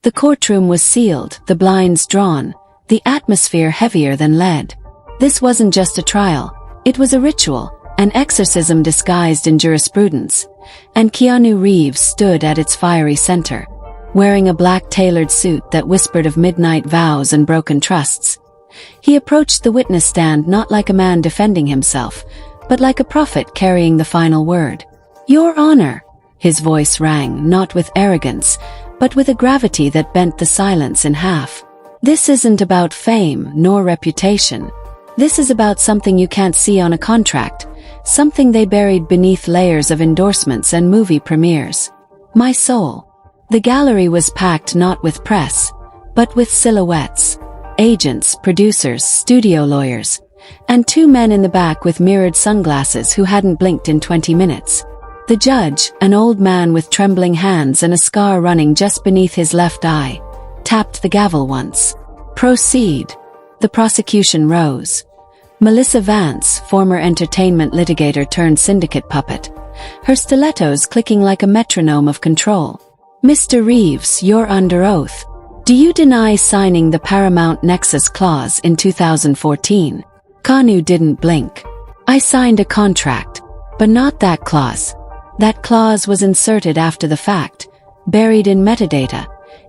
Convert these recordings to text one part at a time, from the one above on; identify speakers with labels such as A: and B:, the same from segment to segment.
A: The courtroom was sealed, the blinds drawn, the atmosphere heavier than lead. This wasn't just a trial, it was a ritual, an exorcism disguised in jurisprudence, and Keanu Reeves stood at its fiery center, wearing a black tailored suit that whispered of midnight vows and broken trusts. He approached the witness stand not like a man defending himself, but like a prophet carrying the final word. "Your Honor," his voice rang, not with arrogance, but with a gravity that bent the silence in half. "This isn't about fame nor reputation. This is about something you can't see on a contract, something they buried beneath layers of endorsements and movie premieres. My soul." The gallery was packed not with press, but with silhouettes. Agents, producers, studio lawyers, and two men in the back with mirrored sunglasses who hadn't blinked in 20 minutes. The judge, an old man with trembling hands and a scar running just beneath his left eye, tapped the gavel once. "Proceed." The prosecution rose. Melissa Vance, former entertainment litigator turned syndicate puppet, her stilettos clicking like a metronome of control. "Mr. Reeves, you're under oath. Do you deny signing the Paramount Nexus clause in 2014? Keanu didn't blink. "I signed a contract, but not that clause. That clause was inserted after the fact, buried in metadata,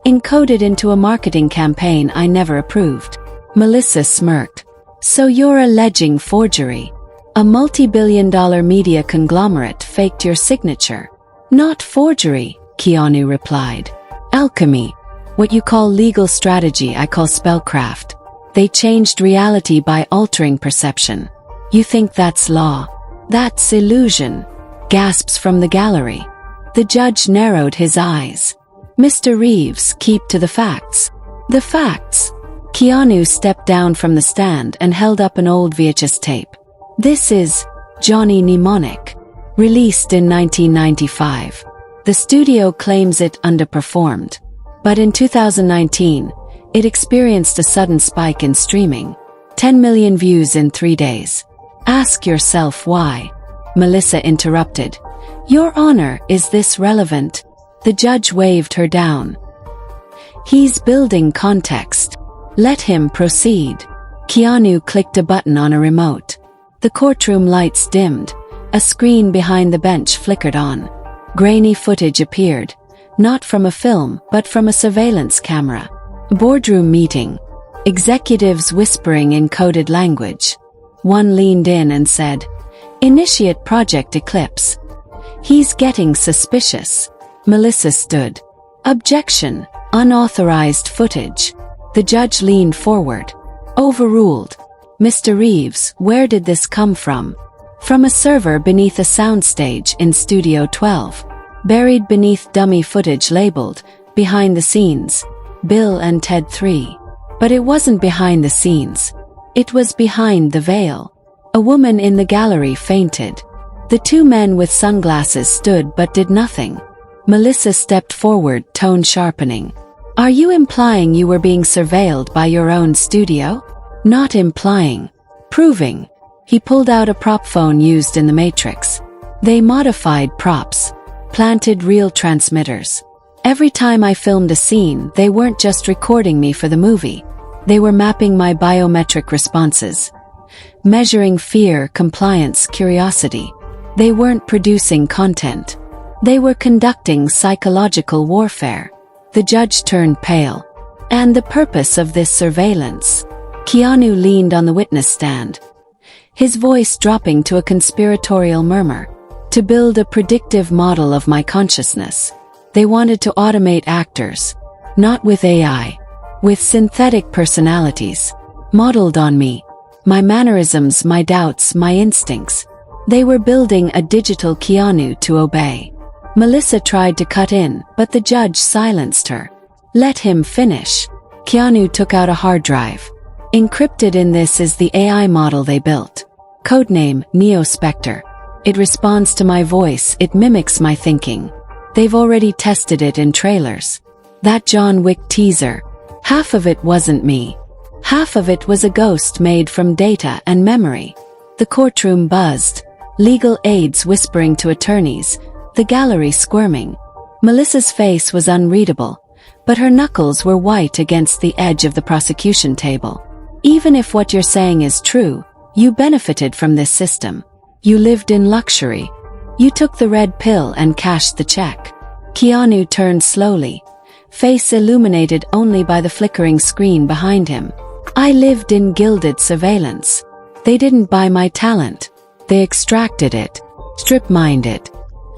A: encoded into a marketing campaign I never approved." Melissa smirked. "So you're alleging forgery? A multi-billion-dollar media conglomerate faked your signature?" "Not forgery," Keanu replied. "Alchemy. What you call legal strategy, I call spellcraft. They changed reality by altering perception. You think that's law? That's illusion." Gasps from the gallery. The judge narrowed his eyes. "Mr. Reeves, keep to the facts." "The facts." Keanu stepped down from the stand and held up an old VHS tape. "This is Johnny Mnemonic, released in 1995. The studio claims it underperformed. But in 2019, it experienced a sudden spike in streaming. 10 million views in 3 days. Ask yourself why." Melissa interrupted. "Your Honor, is this relevant?" The judge waved her down. "He's building context. Let him proceed." Keanu clicked a button on a remote. The courtroom lights dimmed. A screen behind the bench flickered on. Grainy footage appeared, not from a film, but from a surveillance camera. Boardroom meeting. Executives whispering in coded language. One leaned in and said, "Initiate Project Eclipse." "He's getting suspicious." Melissa stood. "Objection. Unauthorized footage." The judge leaned forward. "Overruled." "Mr. Reeves, where did this come from?" "From a server beneath a soundstage in Studio 12. Buried beneath dummy footage labeled, Behind the Scenes, Bill and Ted 3. But it wasn't behind the scenes. It was behind the veil." A woman in the gallery fainted. The two men with sunglasses stood but did nothing. Melissa stepped forward, tone sharpening. "Are you implying you were being surveilled by your own studio?" "Not implying. Proving." He pulled out a prop phone used in The Matrix. They modified props, planted real transmitters. Every time I filmed a scene, they weren't just recording me for the movie. They were mapping my biometric responses, measuring fear, compliance, curiosity. They weren't producing content. They were conducting psychological warfare. The judge turned pale. "And the purpose of this surveillance?" Keanu leaned on the witness stand, his voice dropping to a conspiratorial murmur. "To build a predictive model of my consciousness. They wanted to automate actors, not with AI, with synthetic personalities, modeled on me, my mannerisms, my doubts, my instincts. They were building a digital Keanu to obey." Melissa tried to cut in, but the judge silenced her. "Let him finish." Keanu took out a hard drive. "Encrypted in this is the AI model they built. Codename Neo Spectre. It responds to my voice, it mimics my thinking. They've already tested it in trailers. That John Wick teaser, half of it wasn't me. Half of it was a ghost made from data and memory." The courtroom buzzed, legal aides whispering to attorneys, the gallery squirming. Melissa's face was unreadable, but her knuckles were white against the edge of the prosecution table. "Even if what you're saying is true, you benefited from this system. You lived in luxury. You took the red pill and cashed the check." Keanu turned slowly, face illuminated only by the flickering screen behind him. "I lived in gilded surveillance. They didn't buy my talent. They extracted it, strip-mined it.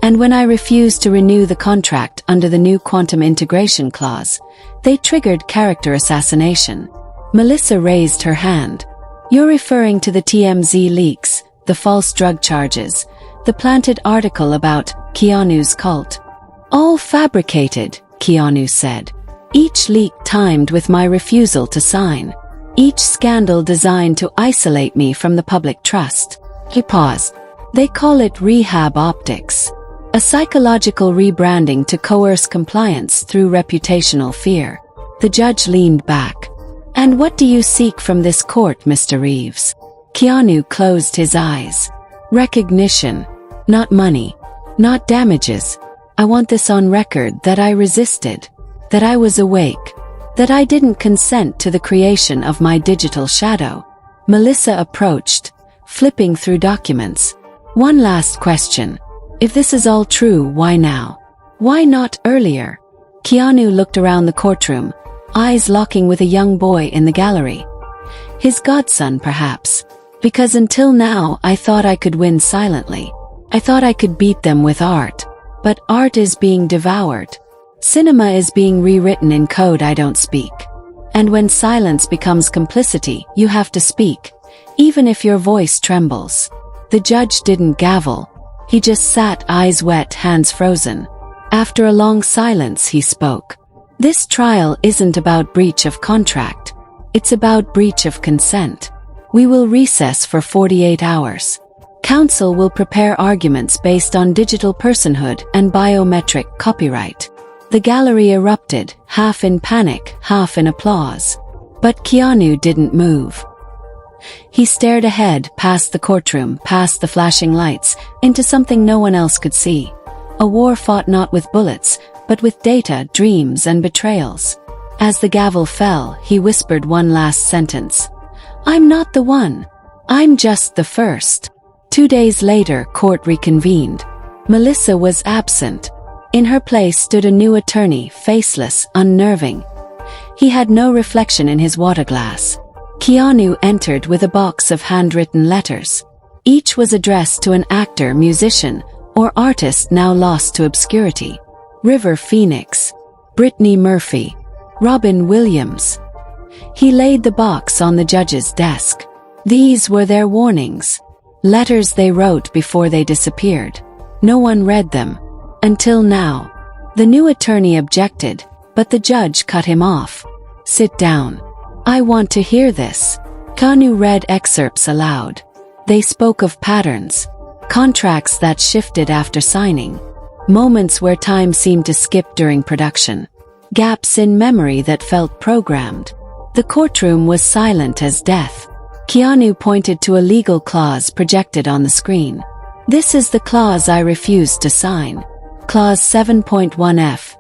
A: And when I refused to renew the contract under the new quantum integration clause, they triggered character assassination." Melissa raised her hand. "You're referring to the TMZ leaks, the false drug charges, the planted article about Keanu's cult." "All fabricated," Keanu said. "Each leak timed with my refusal to sign. Each scandal designed to isolate me from the public trust." He paused. "They call it rehab optics. A psychological rebranding to coerce compliance through reputational fear." The judge leaned back. "And what do you seek from this court, Mr. Reeves?" Keanu closed his eyes. "Recognition. Not money. Not damages. I want this on record that I resisted. That I was awake. That I didn't consent to the creation of my digital shadow." Melissa approached, flipping through documents. "One last question. If this is all true, why now? Why not earlier?" Keanu looked around the courtroom, eyes locking with a young boy in the gallery. His godson, perhaps. "Because until now I thought I could win silently. I thought I could beat them with art. But art is being devoured. Cinema is being rewritten in code I don't speak. And when silence becomes complicity, you have to speak, even if your voice trembles." The judge didn't gavel. He just sat, eyes wet, hands frozen. After a long silence, he spoke. "This trial isn't about breach of contract. It's about breach of consent. We will recess for 48 hours. Counsel will prepare arguments based on digital personhood and biometric copyright." The gallery erupted, half in panic, half in applause. But Keanu didn't move. He stared ahead, past the courtroom, past the flashing lights, into something no one else could see. A war fought not with bullets, but with data, dreams, and betrayals. As the gavel fell, he whispered one last sentence. "I'm not the one. I'm just the first." 2 days later, court reconvened. Melissa was absent. In her place stood a new attorney, faceless, unnerving. He had no reflection in his water glass. Keanu entered with a box of handwritten letters. Each was addressed to an actor, musician, or artist now lost to obscurity. River Phoenix, Brittany Murphy, Robin Williams. He laid the box on the judge's desk. These were their warnings. Letters they wrote before they disappeared. No one read them. Until now. The new attorney objected, but the judge cut him off. "Sit down. I want to hear this." Keanu read excerpts aloud. They spoke of patterns, contracts that shifted after signing, moments where time seemed to skip during production, gaps in memory that felt programmed. The courtroom was silent as death. Keanu pointed to a legal clause projected on the screen. "This is the clause I refused to sign. Clause 7.1F.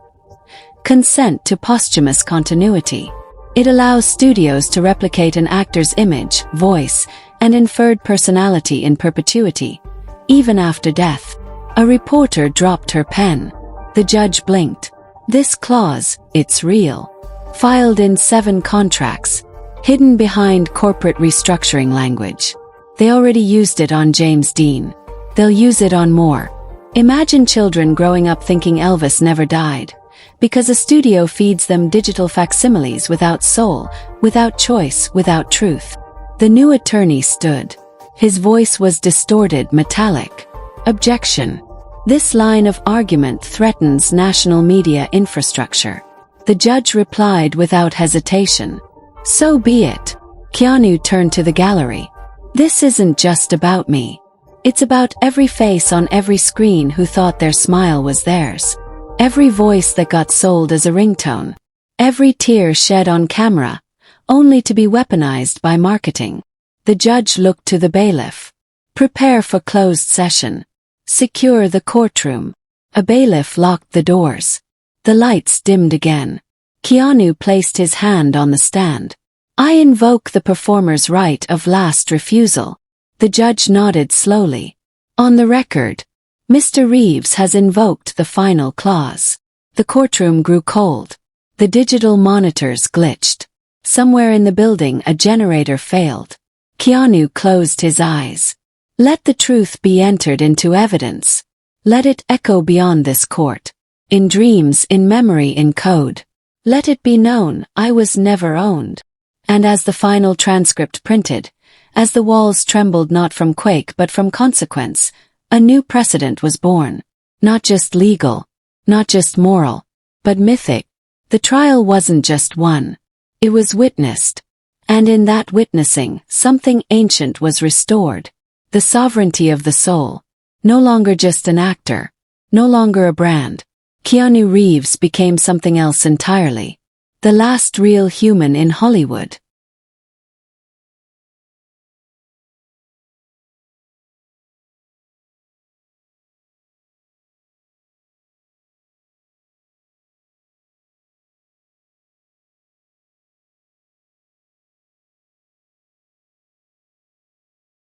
A: Consent to posthumous continuity. It allows studios to replicate an actor's image, voice, and inferred personality in perpetuity, even after death." A reporter dropped her pen. The judge blinked. "This clause, it's real. Filed in 7 contracts, hidden behind corporate restructuring language. They already used it on James Dean. They'll use it on more. Imagine children growing up thinking Elvis never died, because a studio feeds them digital facsimiles without soul, without choice, without truth." The new attorney stood. His voice was distorted, metallic. "Objection. This line of argument threatens national media infrastructure." The judge replied without hesitation. "So be it." Keanu turned to the gallery. "This isn't just about me. It's about every face on every screen who thought their smile was theirs. Every voice that got sold as a ringtone. Every tear shed on camera, only to be weaponized by marketing." The judge looked to the bailiff. "Prepare for closed session. Secure the courtroom." A bailiff locked the doors. The lights dimmed again. Keanu placed his hand on the stand. I invoke the performer's right of last refusal. The judge nodded slowly. On the record, Mr. Reeves has invoked the final clause. The courtroom grew cold. The digital monitors glitched. Somewhere in the building a generator failed. Keanu closed his eyes. Let the truth be entered into evidence. Let it echo beyond this court. In dreams, in memory, in code. Let it be known, I was never owned. And as the final transcript printed, as the walls trembled not from quake but from consequence, a new precedent was born. Not just legal, not just moral, but mythic. The trial wasn't just won. It was witnessed. And in that witnessing, something ancient was restored. The sovereignty of the soul. No longer just an actor. No longer a brand. Keanu Reeves became something else entirely. The last real human in Hollywood.